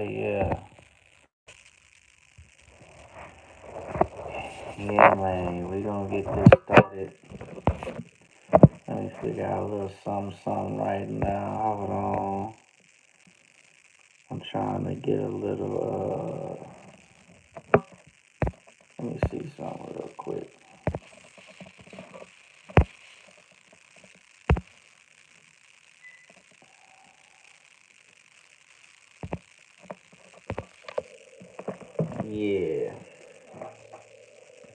Yeah. Yeah, man. We gonna get this started. Let me figure out a little something right now. Hold on. I'm trying to get a little, let me see something real quick. Yeah.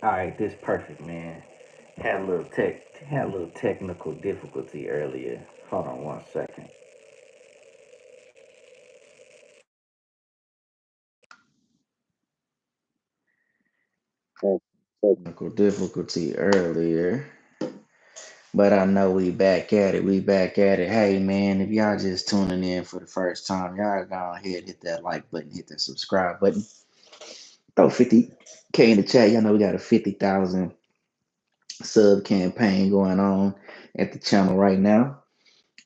Alright, this perfect, man. Had a little technical difficulty earlier. Hold on 1 second. Technical difficulty earlier. But I know we back at it. We back at it. Hey man, if y'all just tuning in for the first time, y'all go ahead, hit that like button, hit that subscribe button. Throw 50K in the chat. Y'all know we got a 50,000 sub campaign going on at the channel right now.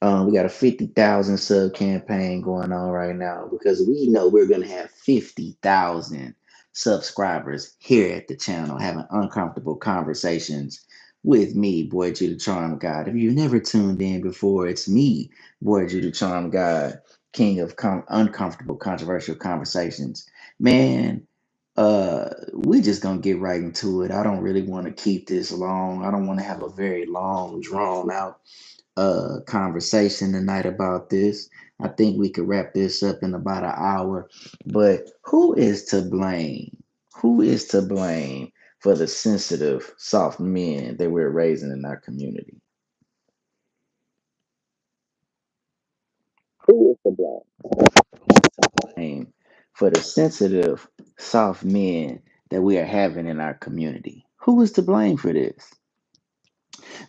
We got a 50,000 sub campaign going on right now because we know we're gonna have 50,000 subscribers here at the channel having uncomfortable conversations with me, Boy G the Charm God. If you've never tuned in before, it's me, Boy G the Charm God, king of uncomfortable, controversial conversations. Man, we just gonna get right into it. I don't really want to keep this long. I don't want to have a very long, drawn out conversation tonight about this. I think we could wrap this up in about an hour. But who is to blame? Who is to blame for the sensitive, soft men that we're raising in our community? Who is to blame? Who is to blame for the sensitive, soft men that we are having in our community? Who is to blame for this?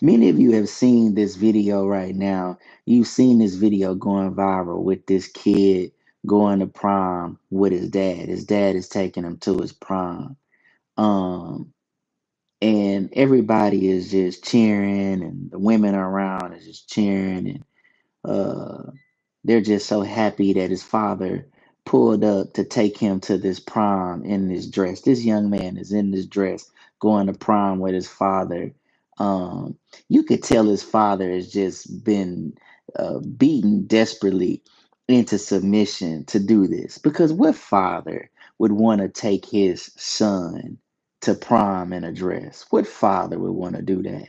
Many of you have seen this video right now. You've seen this video going viral with this kid going to prom with his dad. His dad is taking him to his prom. Um, and everybody is just cheering, and the women around is just cheering, and they're just so happy that his father pulled up to take him to this prom in this dress. This young man is in this dress going to prom with his father. You could tell his father has just been beaten desperately into submission to do this because what father would want to take his son to prom in a dress? What father would want to do that?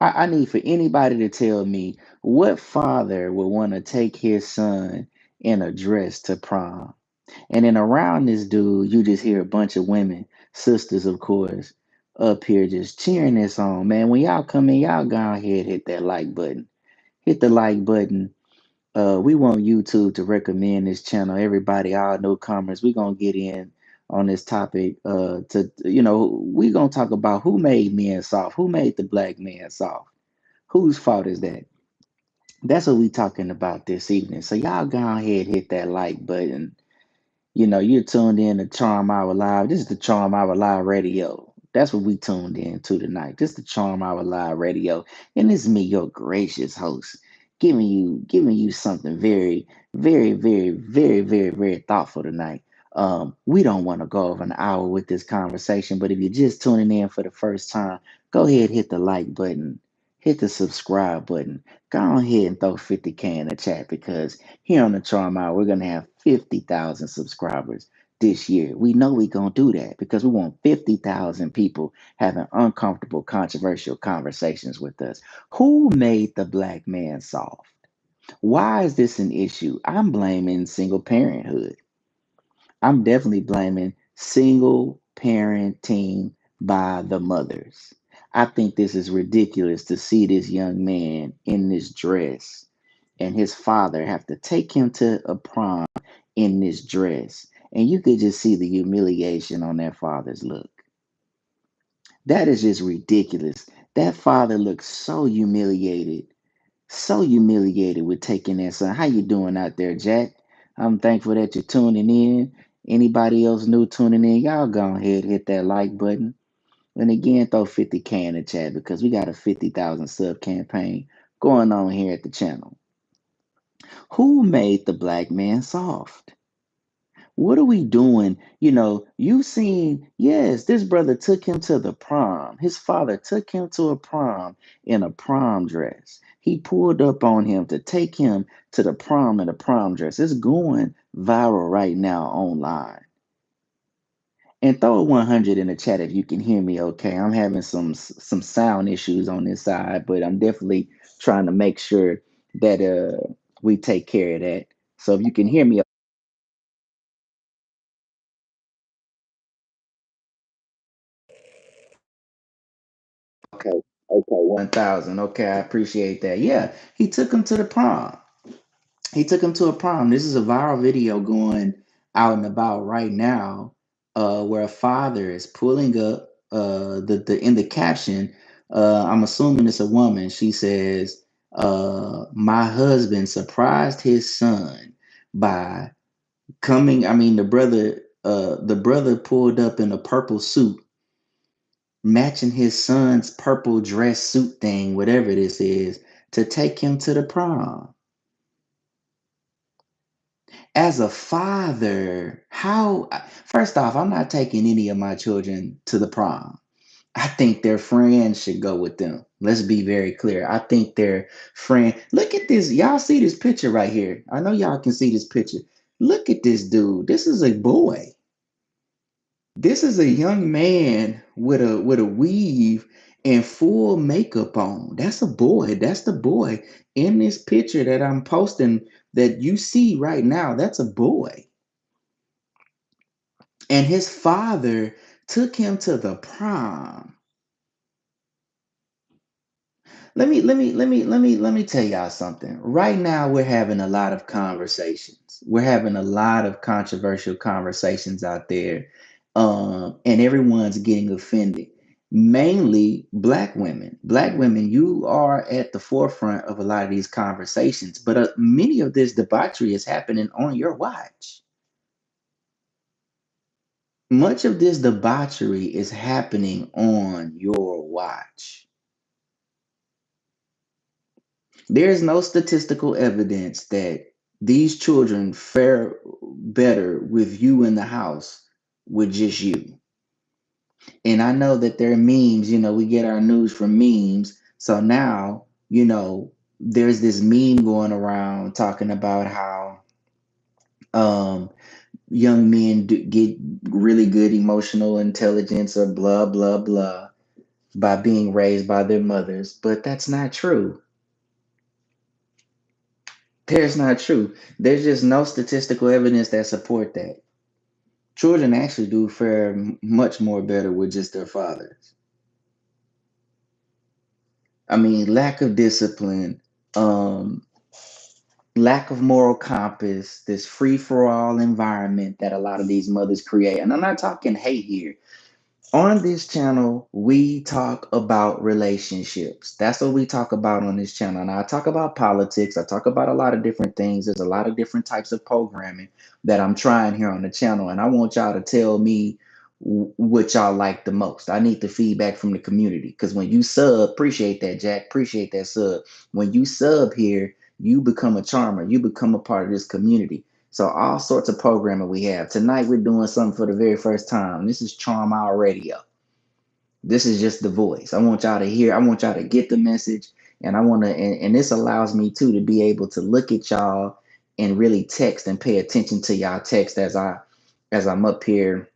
I need for anybody to tell me what father would want to take his son in a dress to prom. And then around this dude, you just hear a bunch of women, sisters, of course, up here just cheering this on. Man, when y'all come in, y'all go ahead, hit that like button. Hit the like button. We want YouTube to recommend this channel. Everybody, all newcomers, we gonna get in on this topic. We gonna talk about who made men soft, who made the black man soft. Whose fault is that? That's what we talking about this evening. So y'all go ahead, hit that like button. You're tuned in to Charm Hour Live. This is the Charm Hour Live Radio. That's what we tuned in to tonight. This is the Charm Hour Live Radio. And this is me, your gracious host, giving you something very, very, very, very, very, very thoughtful tonight. We don't want to go over an hour with this conversation, but if you're just tuning in for the first time, go ahead, hit the like button, hit the subscribe button. Go ahead and throw 50K in the chat because here on the Charm Hour, we're going to have 50,000 subscribers this year. We know we're going to do that because we want 50,000 people having uncomfortable, controversial conversations with us. Who made the black man soft? Why is this an issue? I'm blaming single parenthood. I'm definitely blaming single parenting by the mothers. I think this is ridiculous to see this young man in this dress and his father have to take him to a prom in this dress. And you could just see the humiliation on that father's look. That is just ridiculous. That father looks so humiliated with taking that son. How you doing out there, Jack? I'm thankful that you're tuning in. Anybody else new tuning in, y'all go ahead, hit that like button. And again, throw 50K in the chat because we got a 50,000 sub campaign going on here at the channel. Who made the black man soft? What are we doing? You seen, yes, this brother took him to the prom. His father took him to a prom in a prom dress. He pulled up on him to take him to the prom in a prom dress. It's going viral right now online. And throw a 100 in the chat if you can hear me okay. I'm having some sound issues on this side, but I'm definitely trying to make sure that we take care of that. So if you can hear me. Okay. Okay. 1,000. Okay. I appreciate that. Yeah. He took him to the prom. He took him to a prom. This is a viral video going out and about right now, where a father is pulling up, the in the caption, I'm assuming it's a woman. She says, my husband surprised his son by coming. I mean, the brother pulled up in a purple suit matching his son's purple dress suit thing, whatever this is, to take him to the prom. As a father, first off, I'm not taking any of my children to the prom. I think their friends should go with them. Let's be very clear. I think their friend, look at this. Y'all see this picture right here. I know y'all can see this picture. Look at this dude. This is a boy. This is a young man with a weave and full makeup on. That's a boy. That's the boy in this picture that I'm posting that you see right now. That's a boy. And his father took him to the prom. Let me tell y'all something. Right now, we're having a lot of conversations. We're having a lot of controversial conversations out there, and everyone's getting offended. Mainly black women. Black women, you are at the forefront of a lot of these conversations, but many of this debauchery is happening on your watch. Much of this debauchery is happening on your watch. There's no statistical evidence that these children fare better with you in the house with just you. And I know that there are memes, we get our news from memes. So now, there's this meme going around talking about how um, young men get really good emotional intelligence or blah, blah, blah by being raised by their mothers. But that's not true. There's not true. There's just no statistical evidence that support that. Children actually do fare much more better with just their fathers. I mean, lack of discipline, um, lack of moral compass, this free for all environment that a lot of these mothers create. And I'm not talking hate here. On this channel, we talk about relationships. That's what we talk about on this channel. Now, I talk about politics. I talk about a lot of different things. There's a lot of different types of programming that I'm trying here on the channel. And I want y'all to tell me what y'all like the most. I need the feedback from the community because when you sub, appreciate that, Jack. Appreciate that sub. When you sub here, you become a charmer. You become a part of this community. So all sorts of programming we have. Tonight we're doing something for the very first time. This is Charm Our Radio. This is just the voice. I want y'all to hear. I want y'all to get the message, and I want to. And this allows me too to be able to look at y'all and really text and pay attention to y'all text as I'm up here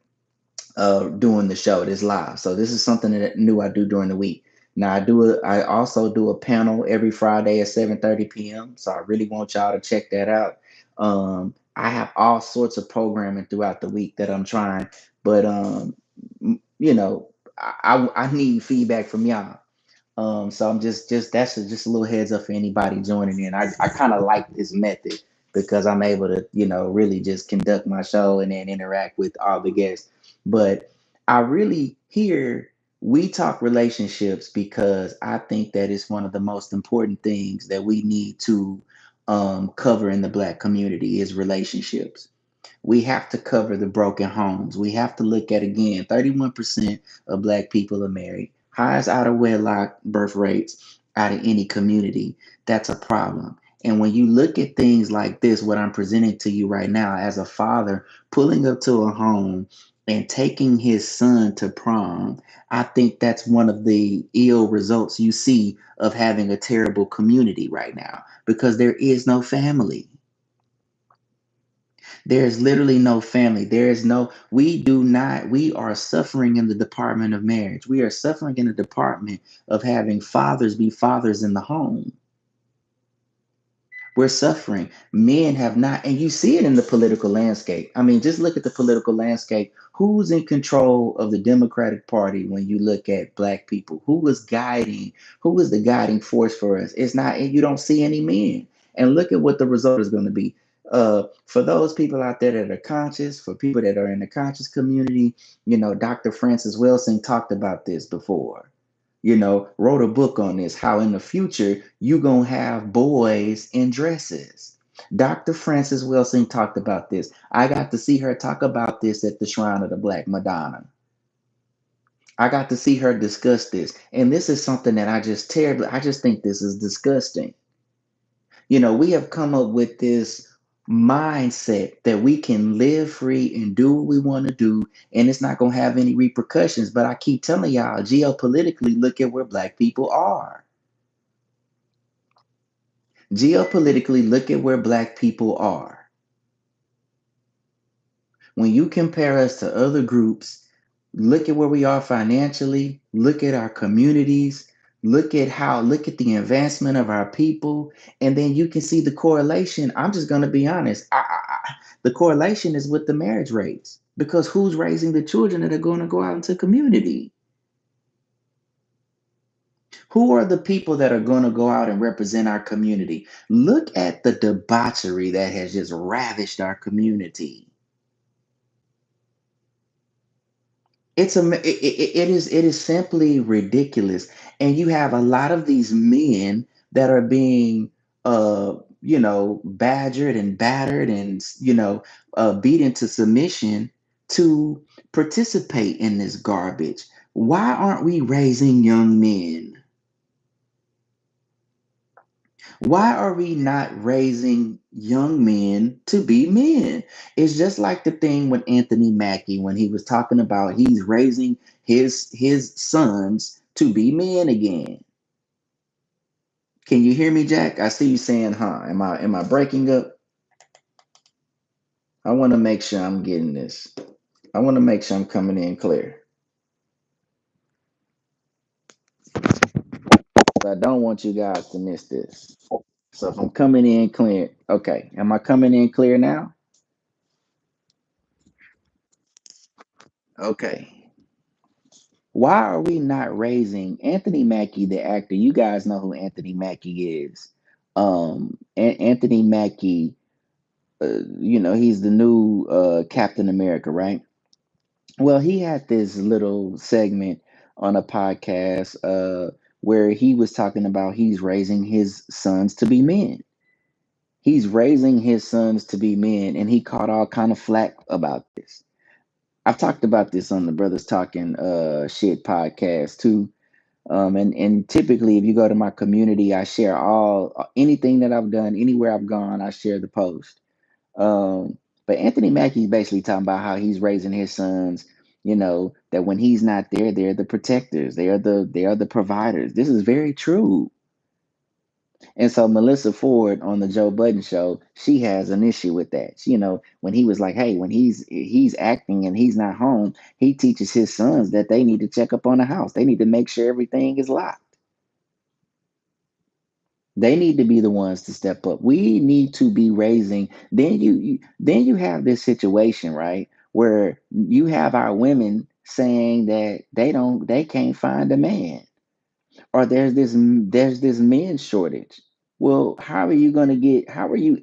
doing the show. This live. So this is something that new I do during the week. Now I also do a panel every Friday at 7:30 p.m. So I really want y'all to check that out. I have all sorts of programming throughout the week that I'm trying, but you know, I need feedback from y'all. So I'm just that's just a little heads up for anybody joining in. I kind of like this method because I'm able to, really just conduct my show and then interact with all the guests. But I really here we talk relationships because I think that it's one of the most important things that we need to cover in the black community is relationships. We have to cover the broken homes. We have to look at again 31% of black people are married, highest out of wedlock birth rates out of any community. That's a problem. And when you look at things like this, what I'm presenting to you right now as a father pulling up to a home and taking his son to prom, I think that's one of the ill results you see of having a terrible community right now because there is no family. There's literally no family. There is no, we do not, we are suffering in the department of marriage. We are suffering in the department of having fathers be fathers in the home. We're suffering. Men have not, and you see it in the political landscape. I mean, just look at the political landscape. Who's in control of the Democratic Party when you look at black people? Who was the guiding force for us? It's not, you don't see any men. And look at what the result is going to be. For those people out there that are conscious, for people that are in the conscious community, Dr. Francis Wilson talked about this before, wrote a book on this, how in the future you gonna have boys in dresses. Dr. Frances Wilson talked about this. I got to see her talk about this at the Shrine of the Black Madonna. I got to see her discuss this. And this is something that I just think this is disgusting. We have come up with this mindset that we can live free and do what we want to do, and it's not going to have any repercussions. But I keep telling y'all, geopolitically, look at where black people are. Geopolitically, look at where black people are. When you compare us to other groups, look at where we are financially, look at our communities, look at the advancement of our people, and then you can see the correlation. I'm just going to be honest. The correlation is with the marriage rates because who's raising the children that are going to go out into community? Who are the people that are going to go out and represent our community? Look at the debauchery that has just ravished our community. It is simply ridiculous, and you have a lot of these men that are being badgered and battered and beat into submission to participate in this garbage. Why aren't we raising young men? Why are we not raising young men to be men? It's just like the thing with Anthony Mackie when he was talking about he's raising his sons to be men again. Can you hear me, Jack? I see you saying, "Huh?" Am I breaking up? I want to make sure I'm getting this. I want to make sure I'm coming in clear. I don't want you guys to miss this. So if I'm coming in clear, okay. Am I coming in clear now? Okay. Why are we not raising Anthony Mackie, the actor? You guys know who Anthony Mackie is. Anthony Mackie, he's the new Captain America, right? Well, he had this little segment on a podcast where he was talking about he's raising his sons to be men. He's raising his sons to be men, and he caught all kind of flack about this. I've talked about this on the Brothers Talking Shit podcast too. And typically, if you go to my community, I share all anything that I've done anywhere I've gone. I share the post. But Anthony Mackie's basically talking about how he's raising his sons. That when he's not there, they're the protectors. They are the providers. This is very true. And so Melissa Ford on the Joe Budden show, she has an issue with that. When he was like, "Hey, when he's acting and he's not home, he teaches his sons that they need to check up on the house. They need to make sure everything is locked. They need to be the ones to step up. We need to be raising." Then you have this situation, right, where you have our women saying that they can't find a man, or there's this men shortage. Well, how are you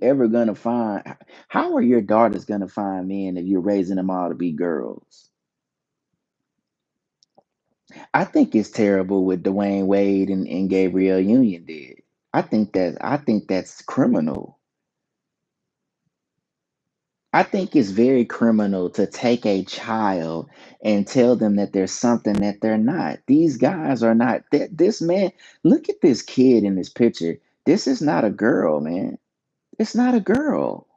ever gonna find, how are your daughters gonna find men if you're raising them all to be girls? I think it's terrible what Dwayne Wade and Gabrielle Union did. I think that's criminal. I think it's very criminal to take a child and tell them that there's something that they're not. These guys are not. This man, look at this kid in this picture. This is not a girl, man. It's not a girl.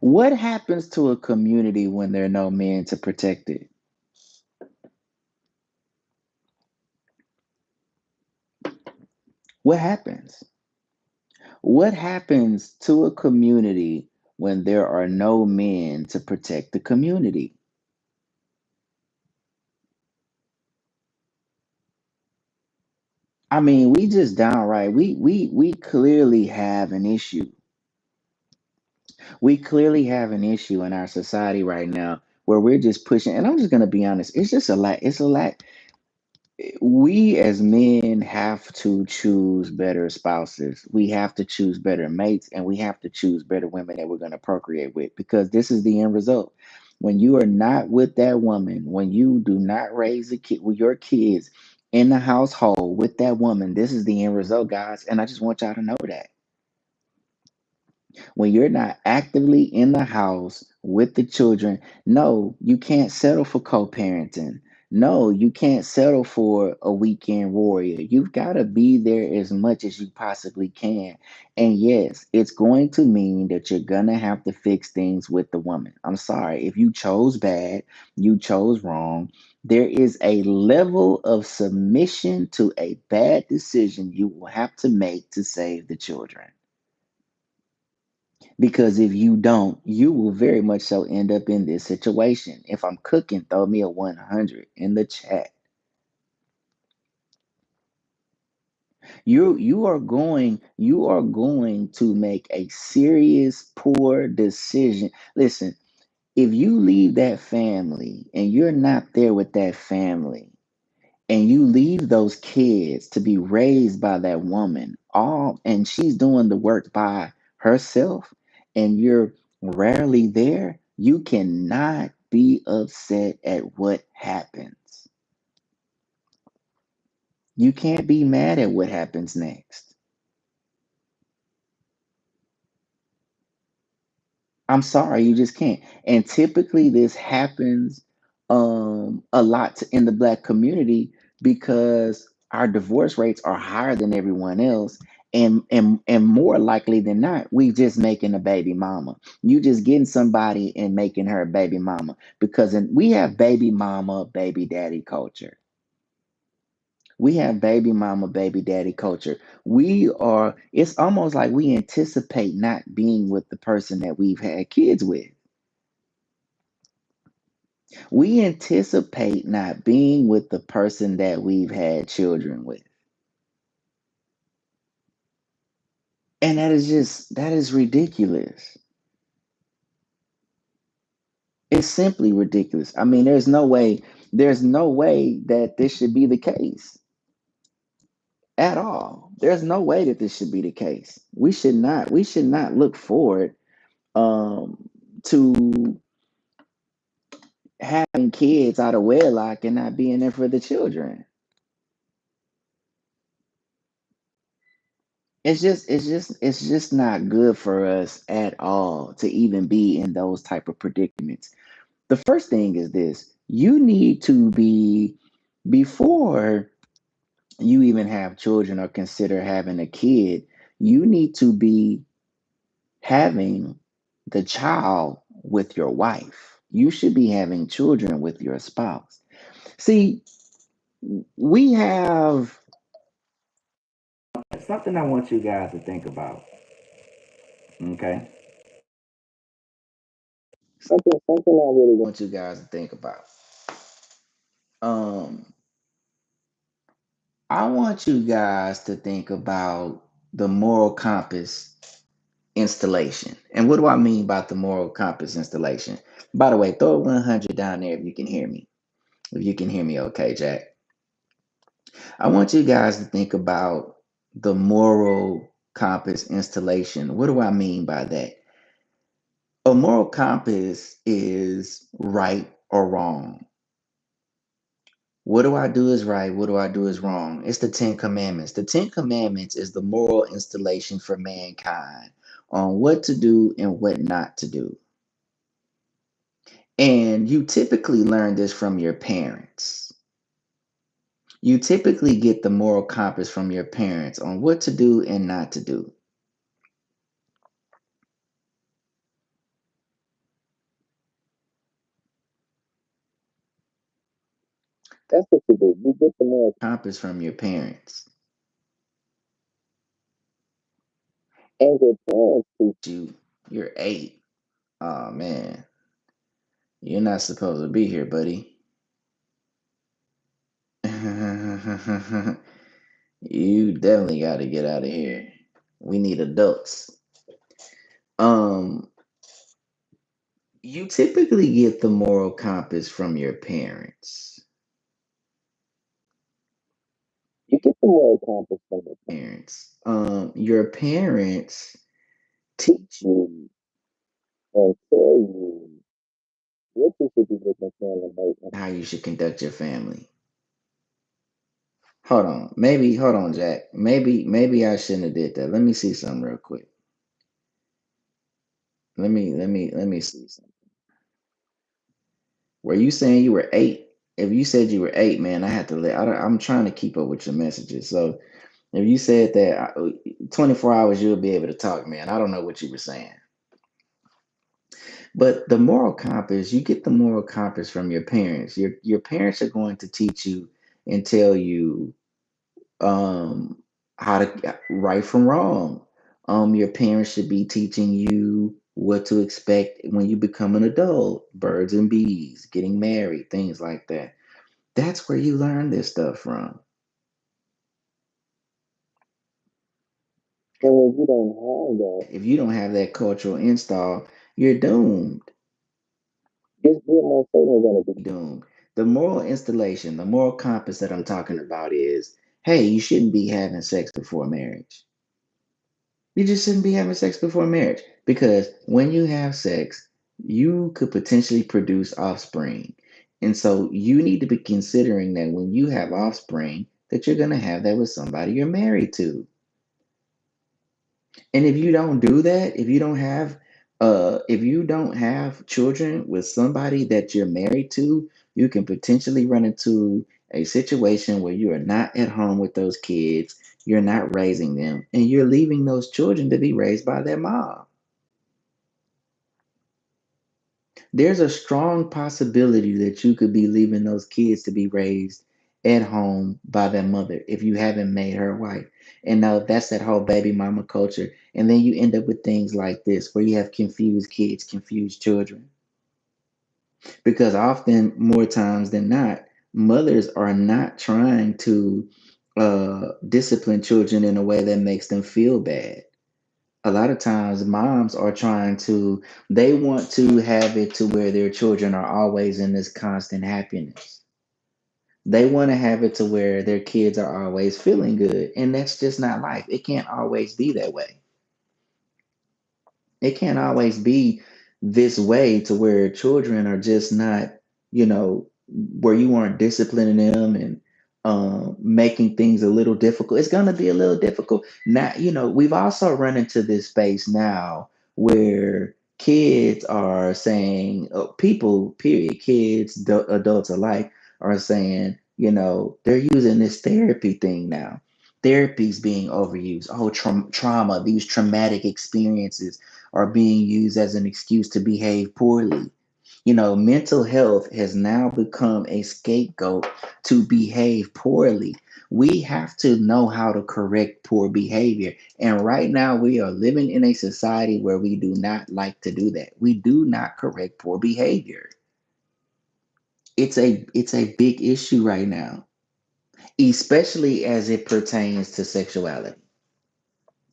What happens to a community when there are no men to protect it? What happens? What happens to a community when there are no men to protect the community? I mean, we just downright we clearly have an issue. We clearly have an issue in our society right now where we're just pushing, and I'm just gonna be honest, it's just a lack, it's a lack. We as men have to choose better spouses. We have to choose better mates, and we have to choose better women that we're going to procreate with, because this is the end result. When you are not with that woman, when you do not raise a kid with your kids in the household with that woman, this is the end result, guys. And I just want y'all to know that when you're not actively in the house with the children, no, you can't settle for co-parenting. No, you can't settle for a weekend warrior. You've got to be there as much as you possibly can. And yes, it's going to mean that you're going to have to fix things with the woman. I'm sorry. If you chose bad, you chose wrong. There is a level of submission to a bad decision you will have to make to save the children. Because if you don't, you will very much so end up in this situation. If I'm cooking, throw me a 100 in the chat. You are going to make a serious poor decision. Listen, if you leave that family and you're not there with that family, and you leave those kids to be raised by that woman, all and she's doing the work by herself, and you're rarely there, you cannot be upset at what happens. You can't be mad at what happens next. I'm sorry, you just can't. And typically this happens a lot in the black community because our divorce rates are higher than everyone else. And more likely than not, we just making a baby mama. You just getting somebody and making her a baby mama because we have baby mama, baby daddy culture. We have baby mama, baby daddy culture. It's almost like we anticipate not being with the person that we've had kids with. We anticipate not being with the person that we've had children with. And that is ridiculous. It's simply ridiculous. I mean, there's no way that this should be the case at all. There's no way that this should be the case. We should not look forward um to having kids out of wedlock and not being there for the children. It's just not good for us at all to even be in those type of predicaments. The first thing is this: you need to be, before you even have children or consider having a kid, you need to be having the child with your wife. You should be having children with your spouse. See, we have something I want you guys to think about. Okay. Something I really want you guys to think about. Um, I want you guys to think about the moral compass installation. And what do I mean by the moral compass installation? By the way, throw a 100 down there if you can hear me. If you can hear me, okay, Jack. I want you guys to think about the moral compass installation. What do I mean by that? A moral compass is right or wrong. What do I do is right? What do I do is wrong? It's the Ten Commandments. The Ten Commandments is the moral installation for mankind on what to do and what not to do. And you typically learn this from your parents. You typically get the moral compass from your parents on what to do and not to do. That's what you do. You get the moral compass from your parents. And your parents teach you. You're 8. Oh man, you're not supposed to be here, buddy. You definitely got to get out of here. We need adults. Um, you typically get the moral compass from your parents. You get the moral compass from your parents. Your parents teach you and tell you what you should be looking for in a mate and how you should conduct your family. Hold on, Jack. Maybe I shouldn't have did that. Let me see something real quick. Let me see something. Were you saying you were 8? If you said you were 8, man, I had to let. I'm trying to keep up with your messages. So if you said that 24 hours, you'll be able to talk, man. I don't know what you were saying. But the moral compass, you get the moral compass from your parents. Your parents are going to teach you and tell you how to right from wrong. Your parents should be teaching you what to expect when you become an adult, birds and bees, getting married, things like that. That's where you learn this stuff from. And if you don't have that cultural install, you're doomed. It's almost certainly going to be doomed. The moral installation, the moral compass that I'm talking about is, hey, you shouldn't be having sex before marriage. You just shouldn't be having sex before marriage because when you have sex, you could potentially produce offspring. And so you need to be considering that when you have offspring, that you're going to have that with somebody you're married to. And if you don't have children with somebody that you're married to, you can potentially run into a situation where you are not at home with those kids, you're not raising them, and you're leaving those children to be raised by their mom. There's a strong possibility that you could be leaving those kids to be raised at home by their mother if you haven't made her wife. And now that's that whole baby mama culture. And then you end up with things like this where you have confused kids, confused children. Because often, more times than not, mothers are not trying to discipline children in a way that makes them feel bad. A lot of times moms are trying to they want to have it to where their children are always in this constant happiness. They want to have it to where their kids are always feeling good, and that's just not life. It can't always be that way. It can't always be this way to where children are just not, where you aren't disciplining them and making things a little difficult. It's going to be a little difficult. Now, we've also run into this space now where kids are saying, people, period, kids, adults alike, are saying, they're using this therapy thing now. Therapy's being overused. Oh, trauma, these traumatic experiences are being used as an excuse to behave poorly. Mental health has now become a scapegoat to behave poorly. We have to know how to correct poor behavior. And right now, we are living in a society where we do not like to do that. We do not correct poor behavior. It's a big issue right now, especially as it pertains to sexuality.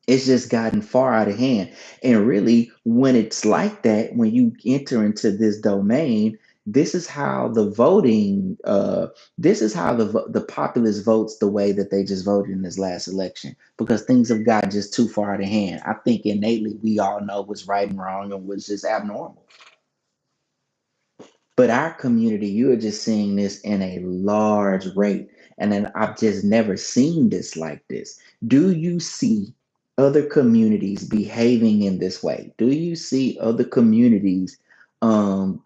It's just gotten far out of hand. And really, when it's like that, when you enter into this domain, this is how the voting, this is how the populace votes the way that they just voted in this last election because things have gotten just too far out of hand. I think innately we all know what's right and wrong and what's just abnormal. But our community, you are just seeing this in a large rate. And then I've just never seen this like this. Do you see other communities behaving in this way? Do you see other communities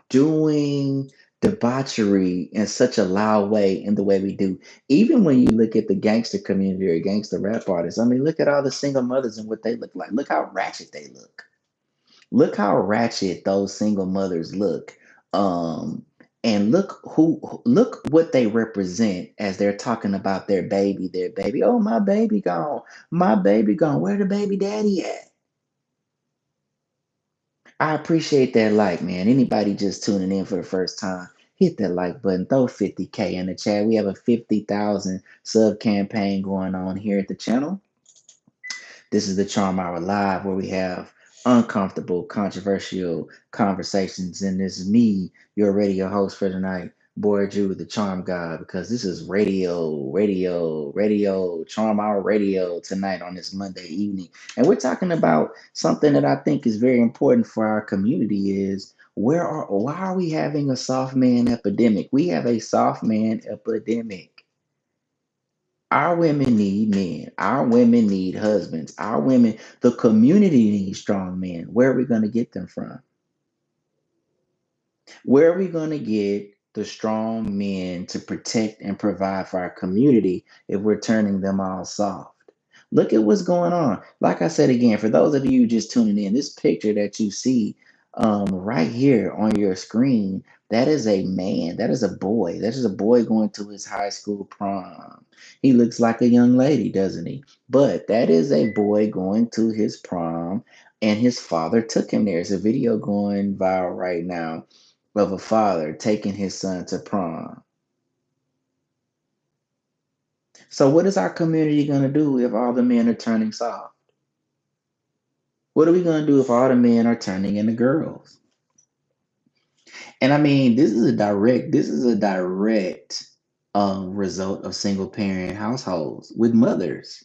doing? debauchery in such a loud way in the way we do. Even when you look at the gangster community or gangster rap artists, I mean, look at all the single mothers and what they look like. Look how ratchet they look. Look how ratchet those single mothers look. Um, and look what they represent as they're talking about their baby, their baby. Oh, my baby gone. My baby gone. Where the baby daddy at? I appreciate that like, man. Anybody just tuning in for the first time, hit that like button. Throw 50K in the chat. We have a 50,000 sub campaign going on here at the channel. This is the Charm Hour Live, where we have uncomfortable, controversial conversations. And this is me, your radio host for tonight, Boy Drew, the Charm God, because this is radio, Charm Hour Radio tonight on this Monday evening. And we're talking about something that I think is very important for our community is why are we having a soft man epidemic? We have a soft man epidemic. Our women need men. Our women need husbands. Our women, the community needs strong men. Where are we going to get them from? Where are we going to get the strong men to protect and provide for our community if we're turning them all soft? Look at what's going on. Like I said again, for those of you just tuning in, this picture that you see right here on your screen, that is a man. That is a boy. That is a boy going to his high school prom. He looks like a young lady, doesn't he? But that is a boy going to his prom, and his father took him there. There's a video going viral right now of a father taking his son to prom. So, what is our community going to do if all the men are turning soft? What are we going to do if all the men are turning into girls? And I mean, this is a direct result of single parent households with mothers.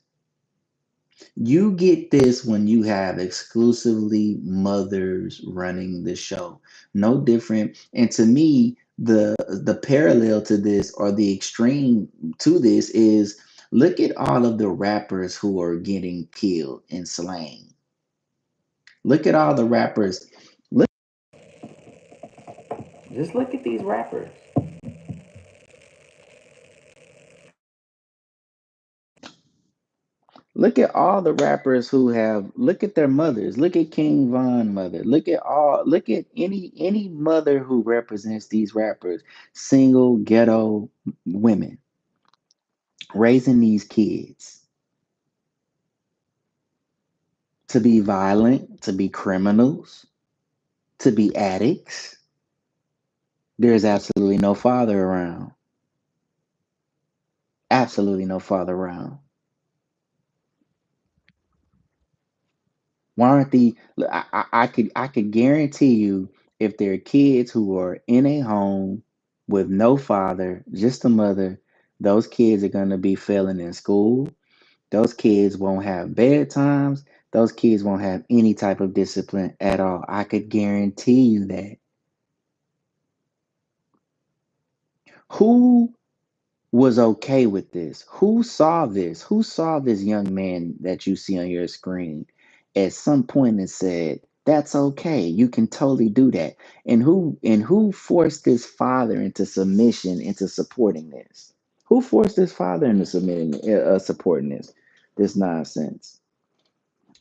You get this when you have exclusively mothers running the show. No different. And to me, the parallel to this or the extreme to this is look at all of the rappers who are getting killed and slain. Look at all the rappers. Look, just look at these rappers. Look at all the rappers who have look at their mothers. Look at King Von mother. Look at any mother who represents these rappers, single ghetto women raising these kids to be violent, to be criminals, to be addicts. There's absolutely no father around. Absolutely no father around. Why aren't the I could guarantee you if there are kids who are in a home with no father, just a mother, those kids are gonna be failing in school. Those kids won't have bedtimes. Those kids won't have any type of discipline at all. I could guarantee you that. Who was okay with this? Who saw this? Who saw this young man that you see on your screen at some point and said, "That's okay. You can totally do that." And who forced this father into submission, into supporting this? Who forced this father into submitting, supporting this nonsense?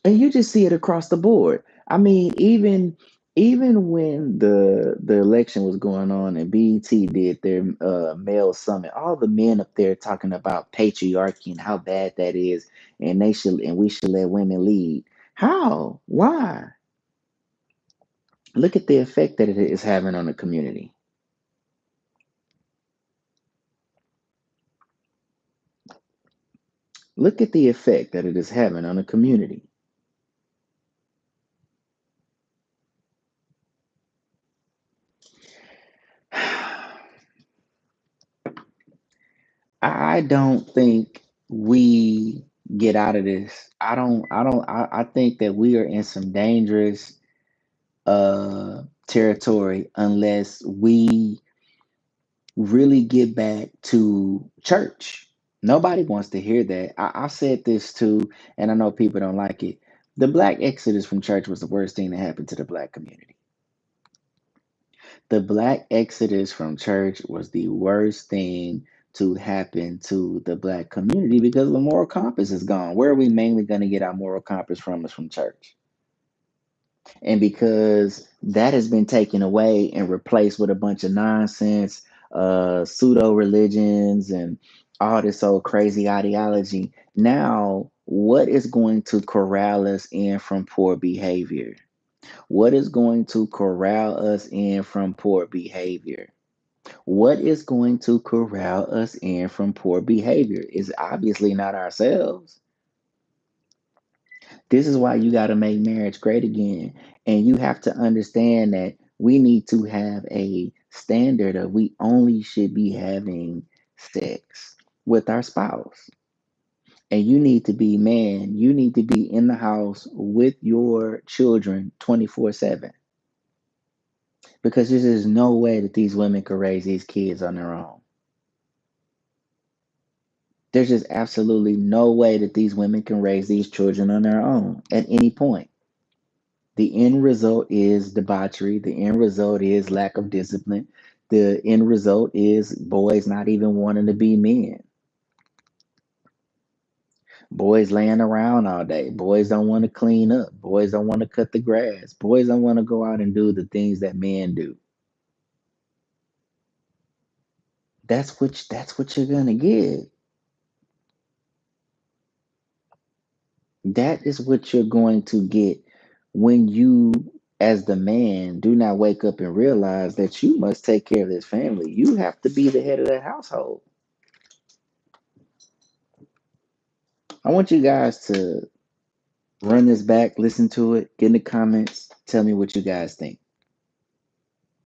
And you just see it across the board. I mean, even when the election was going on and BET did their male summit, all the men up there talking about patriarchy and how bad that is, and we should let women lead. How? Why? Look at the effect that it is having on the community. Look at the effect that it is having on the community. I don't think we get out of this. I think that we are in some dangerous territory unless we really get back to church. Nobody wants to hear that. I said this too, and I know people don't like it. The black exodus from church was the worst thing that happened to the black community. The black exodus from church was the worst thing to happen to the black community because the moral compass is gone. Where are we mainly going to get our moral compass from? Is from church. And because that has been taken away and replaced with a bunch of nonsense, pseudo religions, and all this old crazy ideology, now what is going to corral us in from poor behavior? What is going to corral us in from poor behavior? What is going to corral us in from poor behavior is obviously not ourselves. This is why you got to make marriage great again. And you have to understand that we need to have a standard of we only should be having sex with our spouse. And you need to be, man, you need to be in the house with your children 24/7. Because there's just no way that these women could raise these kids on their own. There's just absolutely no way that these women can raise these children on their own at any point. The end result is debauchery. The end result is lack of discipline. The end result is boys not even wanting to be men. Boys laying around all day. Boys don't want to clean up. Boys don't want to cut the grass. Boys don't want to go out and do the things that men do. That's what you're gonna get. That is what you're going to get when you, as the man, do not wake up and realize that you must take care of this family. You have to be the head of that household. I want you guys to run this back, listen to it, get in the comments, tell me what you guys think.